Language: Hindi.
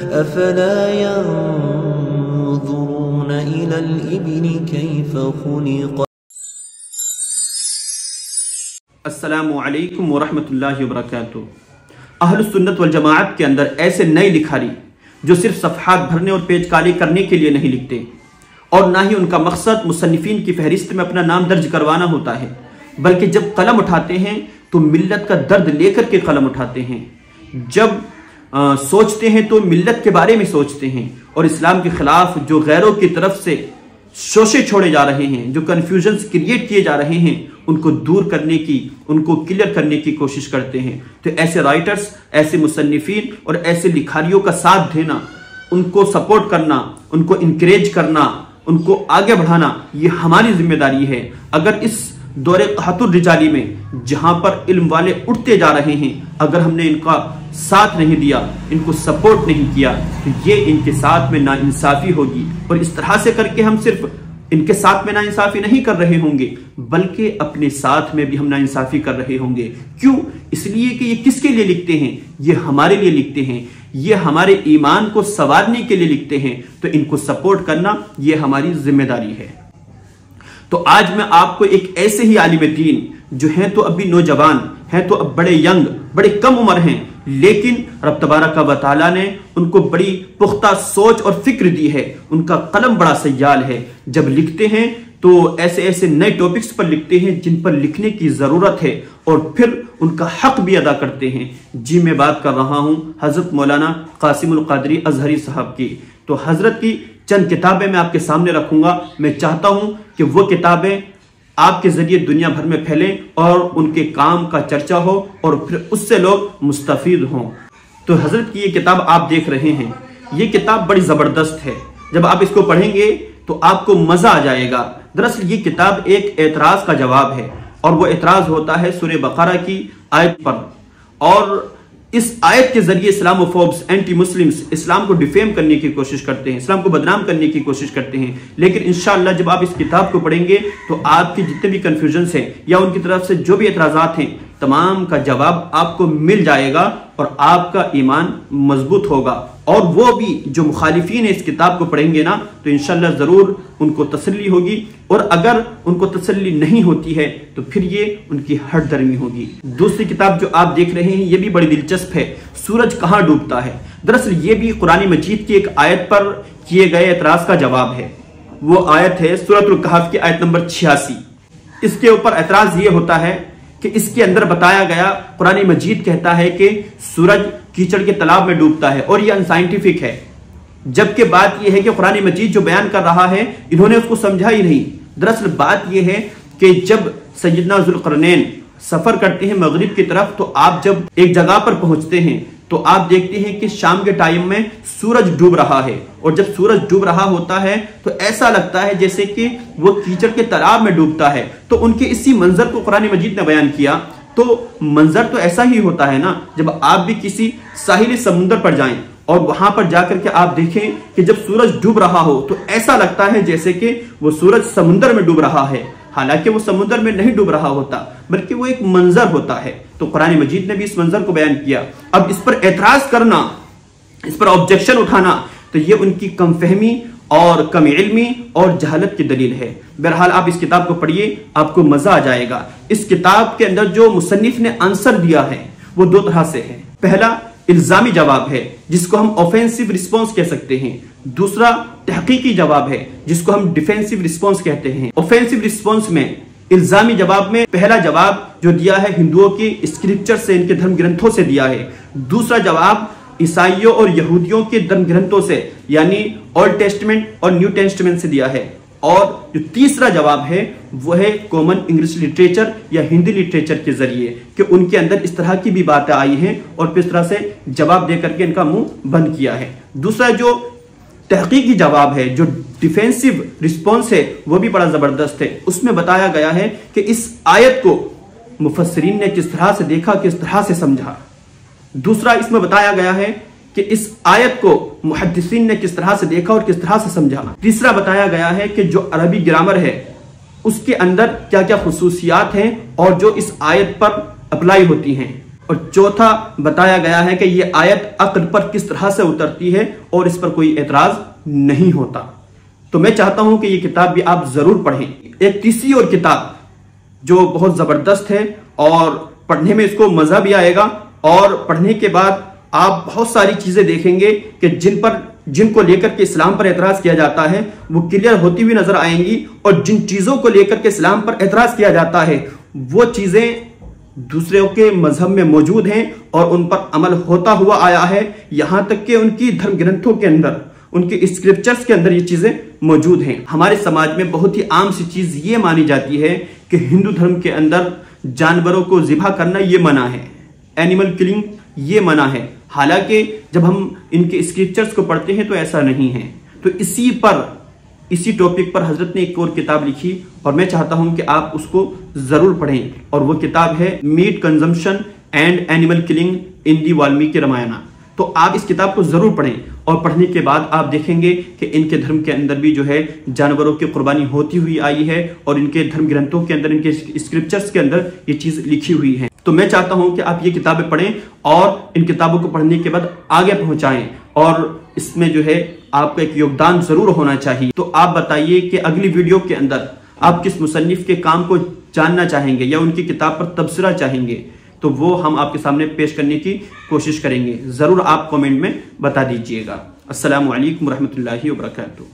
अफला यंज़ुरून इलल इब्ली कैफ़ खुलिक़त। अस्सलामु अलैकुम वरहमतुल्लाहि वबरकातुहू। अहलुस सुन्नत वल जमाअत के अंदर ऐसे नए लिखारी जो सिर्फ सफ़हात भरने और पेज काली करने के लिए नहीं लिखते और ना ही उनका मकसद मुसन्निफीन की फहरिस्त में अपना नाम दर्ज करवाना होता है, बल्कि जब कलम उठाते हैं तो मिल्लत का दर्द लेकर के कलम उठाते हैं। जब सोचते हैं तो मिल्लत के बारे में सोचते हैं और इस्लाम के खिलाफ जो गैरों की तरफ से शोशे छोड़े जा रहे हैं, जो कन्फ्यूजन्स क्रिएट किए जा रहे हैं, उनको दूर करने की, उनको क्लियर करने की कोशिश करते हैं। तो ऐसे राइटर्स, ऐसे मुसन्निफीन और ऐसे लिखारियों का साथ देना, उनको सपोर्ट करना, उनको इनकरेज करना, उनको आगे बढ़ाना, ये हमारी जिम्मेदारी है। अगर इस दौरे कहतुर रिजाली में जहां पर इल्म वाले उठते जा रहे हैं, अगर हमने इनका साथ नहीं दिया, इनको सपोर्ट नहीं किया, तो ये इनके साथ में नाइंसाफी होगी। और इस तरह से करके हम सिर्फ इनके साथ में नाइंसाफी नहीं कर रहे होंगे, बल्कि अपने साथ में भी हम नाइंसाफी कर रहे होंगे। क्यों? इसलिए कि ये किसके लिए लिखते हैं? ये हमारे लिए लिखते हैं, ये हमारे ईमान को संवारने के लिए लिखते हैं। तो इनको सपोर्ट करना ये हमारी जिम्मेदारी है। तो आज मैं आपको एक ऐसे ही आलिम दीन जो हैं तो अभी नौजवान हैं, तो अब बड़े यंग, बड़े कम उम्र हैं, लेकिन रब तबारक व तआला ने उनको बड़ी पुख्ता सोच और फिक्र दी है। उनका कलम बड़ा सयाल है। जब लिखते हैं तो ऐसे ऐसे नए टॉपिक्स पर लिखते हैं जिन पर लिखने की जरूरत है और फिर उनका हक भी अदा करते हैं। जी, मैं बात कर रहा हूं हजरत मौलाना कासिमुल क़ादरी अज़हरी साहब की। तो हजरत की चंद किताबें मैं आपके सामने रखूंगा। मैं चाहता हूं कि वो किताबें आपके जरिए दुनिया भर में फैलें और उनके काम का चर्चा हो और फिर उससे लोग मुस्तफीद हों। तो हजरत की ये किताब आप देख रहे हैं, ये किताब बड़ी जबरदस्त है। जब आप इसको पढ़ेंगे तो आपको मजा आ जाएगा। दरअसल ये किताब एक एतराज का जवाब है और वो एतराज होता है सूरह बकरा की आयत पर। और इस आयत के जरिए इस्लामोफोब्स, एंटी मुस्लिम्स इस्लाम को डिफेम करने की कोशिश करते हैं, इस्लाम को बदनाम करने की कोशिश करते हैं। लेकिन इंशाअल्लाह जब आप इस किताब को पढ़ेंगे तो आपके जितने भी कंफ्यूजन्स हैं या उनकी तरफ से जो भी एतराजात हैं, तमाम का जवाब आपको मिल जाएगा और आपका ईमान मजबूत होगा। और वो भी जो मुखालिफीन है इस किताब को पढ़ेंगे ना, तो इंशाअल्लाह जरूर उनको तसल्ली होगी। और अगर उनको तसल्ली नहीं होती है तो फिर ये उनकी हट दर्मी होगी। दूसरी किताब जो आप देख रहे हैं ये भी बड़ी दिलचस्प है, सूरज कहाँ डूबता है। दरअसल ये भी कुरान मजीद की एक आयत पर किए गए एतराज का जवाब है। वो आयत है सूरतुल कहफ की आयत नंबर 86। इसके ऊपर एतराज ये होता है कि इसके अंदर बताया गया, कुरान मजीद कहता है कि सूरज कीचड़ के तालाब में डूबता है और यह अनसाइंटिफिक है। जबकि बात यह है कि कुरान मजीद जो बयान कर रहा है इन्होंने उसको समझा ही नहीं। दरअसल बात यह है कि जब सैयदना ज़ुल्क़रनैन सफर करते हैं मगरिब की तरफ, तो आप जब एक जगह पर पहुंचते हैं तो आप देखते हैं कि शाम के टाइम में सूरज डूब रहा है। और जब सूरज डूब रहा होता है तो ऐसा लगता है जैसे कि वो कीचड़ के तालाब में डूबता है। तो उनके इसी मंजर को कुरान मजीद ने बयान किया। तो मंजर तो ऐसा ही होता है ना, जब आप भी किसी साहिल समुद्र पर जाएं और वहां पर जाकर के आप देखें कि जब सूरज डूब रहा हो तो ऐसा लगता है जैसे कि वो सूरज समुद्र में डूब रहा है। हालांकि वो समुद्र में नहीं डूब रहा होता, बल्कि वो एक मंजर होता है। तो कुरान मजीद ने भी इस मंजर को बयान किया। अब इस पर एतराज करना, इस पर ऑब्जेक्शन उठाना, तो ये उनकी कमफहमी और कम इल्मी और जहालत की दलील है। बहरहाल आप इस किताब को पढ़िए, आपको मजा आ जाएगा। इस किताब के अंदर जो मुसन्निफ ने आंसर दिया है वो दो तरह से है। पहला इल्जामी जवाब है जिसको हम ऑफेंसिव रिस्पॉन्स कह सकते हैं। दूसरा तहकीकी जवाब है जिसको हम डिफेंसिव रिस्पॉन्स कहते हैं। ऑफेंसिव रिस्पॉन्स में, इल्जामी जवाब में पहला जवाब जो दिया है हिंदुओं की स्क्रिप्चर से, इनके धर्म ग्रंथों से दिया है। दूसरा जवाब ईसाइयों और यहूदियों के धर्म ग्रंथों से, यानी ओल्ड टेस्टमेंट और न्यू टेस्टमेंट से दिया है। और जो तीसरा जवाब है वो है कॉमन इंग्लिश लिटरेचर या हिंदी लिटरेचर के जरिए, कि उनके अंदर इस तरह की भी बातें आई हैं और किस तरह से जवाब दे करके इनका मुंह बंद किया है। दूसरा जो तहकीकी जवाब है, जो डिफेंसिव रिस्पॉन्स है, वो भी बड़ा जबरदस्त है। उसमें बताया गया है कि इस आयत को मुफस्सिरीन ने किस तरह से देखा, किस तरह से समझा। दूसरा इसमें बताया गया है कि इस आयत को मुहद्दिसीन ने किस तरह से देखा और किस तरह से समझा। तीसरा बताया गया है कि जो अरबी ग्रामर है उसके अंदर क्या क्या खुसूसियात हैं और जो इस आयत पर अप्लाई होती हैं। और चौथा बताया गया है कि ये आयत अक्ल पर किस तरह से उतरती है और इस पर कोई एतराज नहीं होता। तो मैं चाहता हूं कि ये किताब भी आप जरूर पढ़ें। एक तीसरी और किताब जो बहुत जबरदस्त है और पढ़ने में इसको मजा भी आएगा और पढ़ने के बाद आप बहुत सारी चीजें देखेंगे कि जिनको लेकर के इस्लाम पर एतराज किया जाता है वो क्लियर होती हुई नजर आएंगी, और जिन चीजों को लेकर के इस्लाम पर एतराज किया जाता है वो चीजें दूसरों के मजहब में मौजूद हैं और उन पर अमल होता हुआ आया है। यहां तक कि उनकी धर्म ग्रंथों के अंदर, उनके स्क्रिप्चर्स के अंदर ये चीजें मौजूद हैं। हमारे समाज में बहुत ही आम सी चीज ये मानी जाती है कि हिंदू धर्म के अंदर जानवरों को ज़िबा करना ये मना है, एनिमल किलिंग ये मना है। हालांकि जब हम इनके स्क्रिप्चर्स को पढ़ते हैं तो ऐसा नहीं है। तो इसी टॉपिक पर हजरत ने एक और किताब लिखी और मैं चाहता हूं कि आप उसको जरूर पढ़ें, और वो किताब है meat consumption and animal killing in the Valmiki Ramayana. तो आप इस किताब को जरूर पढ़ें और पढ़ने के बाद आप देखेंगे कि इनके धर्म के अंदर भी जो है जानवरों की कुर्बानी होती हुई आई है और इनके धर्म ग्रंथों के अंदर, इनके स्क्रिप्चर्स के अंदर ये चीज लिखी हुई है। तो मैं चाहता हूं कि आप ये किताबें पढ़ें और इन किताबों को पढ़ने के बाद आगे पहुंचाएं, और इसमें जो है आपका एक योगदान जरूर होना चाहिए। तो आप बताइए कि अगली वीडियो के अंदर आप किस मुसन्निफ के काम को जानना चाहेंगे या उनकी किताब पर तबसरा चाहेंगे, तो वो हम आपके सामने पेश करने की कोशिश करेंगे। जरूर आप कमेंट में बता दीजिएगा। अस्सलामु अलैकुम रहमतुल्लाहि व बरकातुहू।